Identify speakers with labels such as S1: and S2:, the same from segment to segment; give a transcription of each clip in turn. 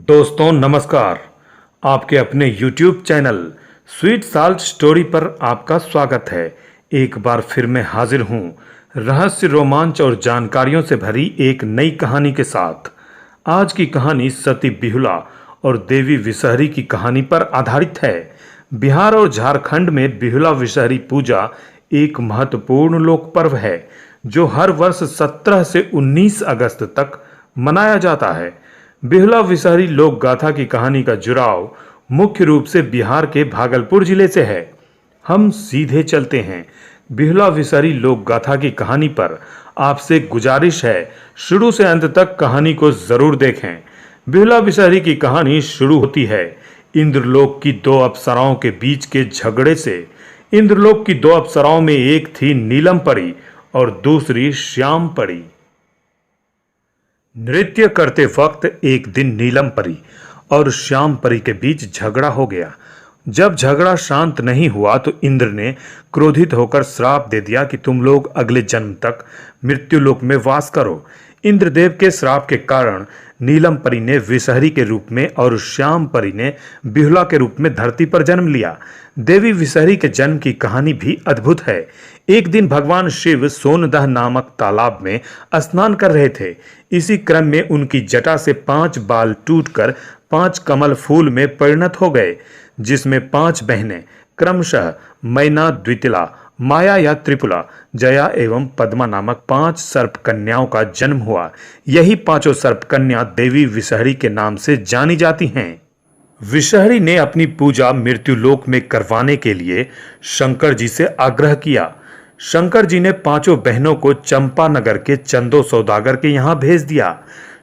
S1: दोस्तों नमस्कार। आपके अपने YouTube channel sweet salt story पर आपका स्वागत है। एक बार फिर मैं हाजिर हूँ रहस्य, रोमांच और जानकारियों से भरी एक नई कहानी के साथ। आज की कहानी सती बिहुला और देवी विषहरी की कहानी पर आधारित है। बिहार और झारखंड में बिहुला विषहरी पूजा एक महत्वपूर्ण लोक पर्व है जो हर वर्ष 17 से 19 अगस्त तक मनाया जाता है। बिहुला विषहरी लोक गाथा की कहानी का जुड़ाव मुख्य रूप से बिहार के भागलपुर जिले से है। हम सीधे चलते हैं बिहुला विषहरी लोक गाथा की कहानी पर। आपसे गुजारिश है शुरू से अंत तक कहानी को जरूर देखें। बिहुला विषहरी की कहानी शुरू होती है इंद्रलोक की दो अप्सराओं के बीच के झगड़े से। इंद्रलोक की दो अप्सराओं में एक थी नीलम परी और दूसरी श्याम परी। नृत्य करते वक्त एक दिन नीलम परी और श्याम परी के बीच झगड़ा हो गया। जब झगड़ा शांत नहीं हुआ तो इंद्र ने क्रोधित होकर श्राप दे दिया कि तुम लोग अगले जन्म तक मृत्युलोक में वास करो। इंद्रदेव के श्राप के कारण नीलम परी ने विषहरी के रूप में और श्याम परी ने बिहुला के रूप में धरती पर जन्म लिया। देवी विषहरी के जन्म की कहानी भी अद्भुत है। एक दिन भगवान शिव सोनदह नामक तालाब में स्नान कर रहे थे। इसी क्रम में उनकी जटा से 5 बाल टूटकर 5 कमल फूल में परिणत हो गए, जिसमें 5 बहनें क्रमशः मैना, द्वितिला, माया या त्रिपुला, जया एवं पद्मा नामक 5 सर्प कन्याओं का जन्म हुआ। यही पांचों सर्प कन्या देवी विषहरी के नाम से जानी जाती हैं। विषहरी ने अपनी पूजा मृत्युलोक में करवाने के लिए शंकर जी से आग्रह किया। शंकर जी ने पांचों बहनों को चंपानगर के चंदो सौदागर के यहां भेज दिया।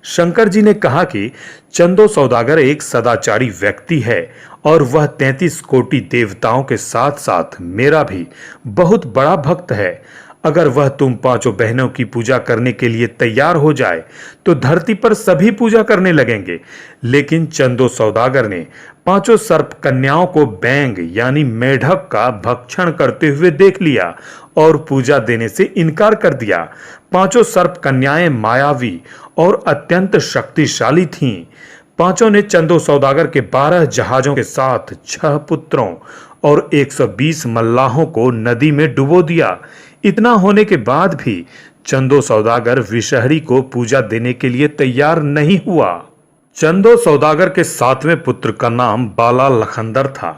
S1: शंकर जी ने कहा कि चंदो सौदागर एक सदाचारी व्यक्ति है और वह 33 कोटि देवताओं के साथ साथ मेरा भी बहुत बड़ा भक्त है। अगर वह तुम पांचों बहनों की पूजा करने के लिए तैयार हो जाए तो धरती पर सभी पूजा करने लगेंगे। लेकिन चंदो सौदागर ने पांचों सर्प कन्याओं को बैंग यानी मेढक का भक्षण करते हुए देख लिया और पूजा देने से इनकार कर दिया। पांचों सर्प कन्याएं मायावी और अत्यंत शक्तिशाली थीं। पांचों ने चंदो सौदागर के 12 जहाजों के साथ 6 पुत्रों और 120 मल्लाहों को नदी में डुबो दिया। इतना होने के बाद भी चंदो सौदागर विषहरी को पूजा देने के लिए तैयार नहीं हुआ। चंदो सौदागर के 7वें पुत्र का नाम बाला लखंदर था।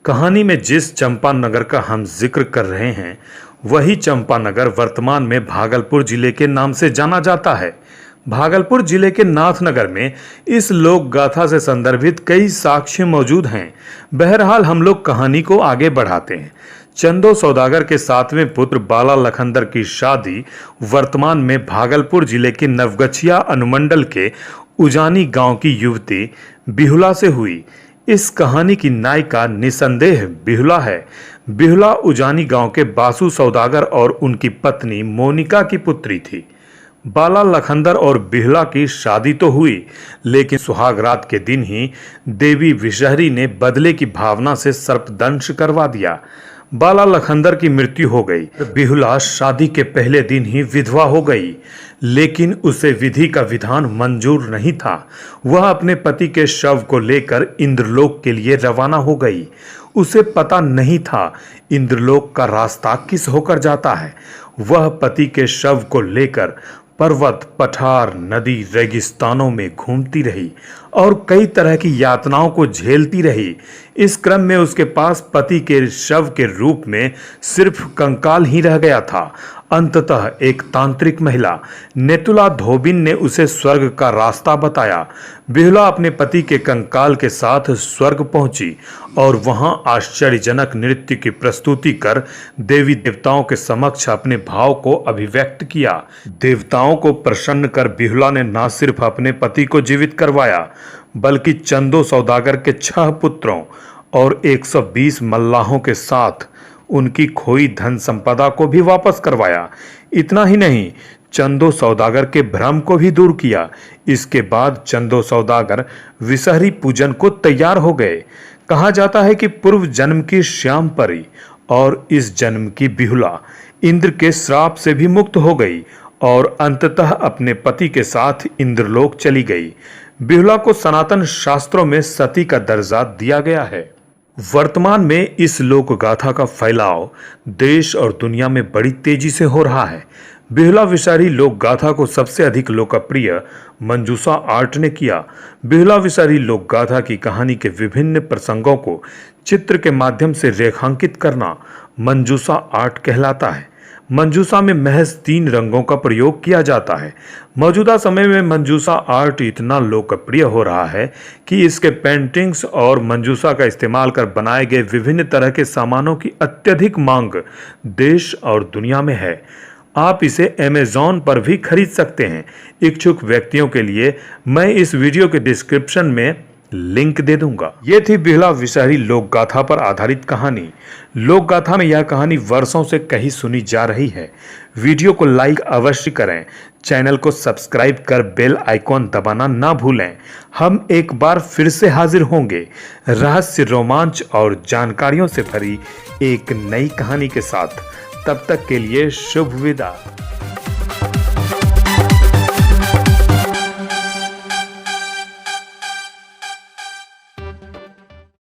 S1: कहानी में जिस चंपानगर का हम जिक्र कर रहे हैं वही चंपानगर वर्तमान में भागलपुर जिले के नाम से जाना जाता है। भागलपुर जिले के नाथनगर में इस लोक गाथा से संदर्भित कई साक्ष्य मौजूद हैं। बहरहाल हम लोग कहानी को आगे बढ़ाते हैं। चंदो सौदागर के 7वें पुत्र बाला लखंदर की शादी वर्तमान में भागलपुर जिले के नवगछिया अनुमंडल के उजानी गांव की युवती बिहुला से हुई। इस कहानी की नायिका निसंदेह बिहुला है। बिहुला उजानी गांव के बासु सौदागर और उनकी पत्नी मोनिका की पुत्री थी। बाला लखंदर और बिहुला की शादी तो हुई, लेकिन सुहाग रात के दिन ही देवी विषहरी ने बदले की भावना से सर्पदंश करवा दिया। बाला लखंदर की मृत्यु हो गई। बिहुला शादी के पहले दिन ही विधवा हो गई, लेकिन उसे विधि का विधान मंजूर नहीं था। वह अपने पति के शव को लेकर इंद्रलोक के लिए रवाना हो गई। उसे पता नहीं था इंद्रलोक का रास्ता किस होकर जाता है। वह पति के शव को लेकर पर्वत, पठार, नदी, रेगिस्तानों में घूमती रही और कई तरह की यातनाओं को झेलती रही। इस क्रम में उसके पास पति के शव के रूप में सिर्फ कंकाल ही रह गया था। अंततः एक तांत्रिक महिला नेतुला धोबिन ने उसे स्वर्ग का रास्ता बताया। बिहुला अपने पति के कंकाल के साथ स्वर्ग पहुंची और वहां आश्चर्यजनक नृत्य की प्रस्तुति कर देवी देवताओं के समक्ष अपने भाव को अभिव्यक्त किया। देवताओं को प्रसन्न कर बिहुला ने न सिर्फ अपने पति को जीवित करवाया बल्कि चंदो सौदागर के 6 पुत्रों और 120 मल्लाहों के साथ उनकी खोई धन संपदा को भी वापस करवाया। इतना ही नहीं, चंदो सौदागर के भ्रम को भी दूर किया। इसके बाद चंदो सौदागर विषहरी पूजन को तैयार हो गए। कहा जाता है कि पूर्व जन्म की श्याम परी और इस जन्म की बिहुला इंद्र के श्राप से भी मुक्त हो गई और अंततः अपने पति के साथ इंद्रलोक चली गई। बिहुला को सनातन शास्त्रों में सती का दर्जा दिया गया है। वर्तमान में इस लोक गाथा का फैलाव देश और दुनिया में बड़ी तेजी से हो रहा है। बिहुला विषारी लोक गाथा को सबसे अधिक लोकप्रिय मंजूषा आर्ट ने किया। बिहुला विषारी लोक गाथा की कहानी के विभिन्न प्रसंगों को चित्र के माध्यम से रेखांकित करना मंजूषा आर्ट कहलाता है। मंजूषा में महज 3 रंगों का प्रयोग किया जाता है। मौजूदा समय में मंजूषा आर्ट इतना लोकप्रिय हो रहा है कि इसके पेंटिंग्स और मंजूषा का इस्तेमाल कर बनाए गए विभिन्न तरह के सामानों की अत्यधिक मांग देश और दुनिया में है। आप इसे अमेज़न पर भी खरीद सकते हैं। इच्छुक व्यक्तियों के लिए मैं इस वीडियो के डिस्क्रिप्शन में लिंक दे दूंगा। ये थी बिहुला विषहरी लोक गाथा पर आधारित कहानी। लोक गाथा में यह कहानी वर्षों से कही सुनी जा रही है। वीडियो को लाइक अवश्य करें, चैनल को सब्सक्राइब कर बेल आइकॉन दबाना ना भूलें। हम एक बार फिर से हाजिर होंगे रहस्य, रोमांच और जानकारियों से भरी एक नई कहानी के साथ। तब तक के लिए शुभ विदा।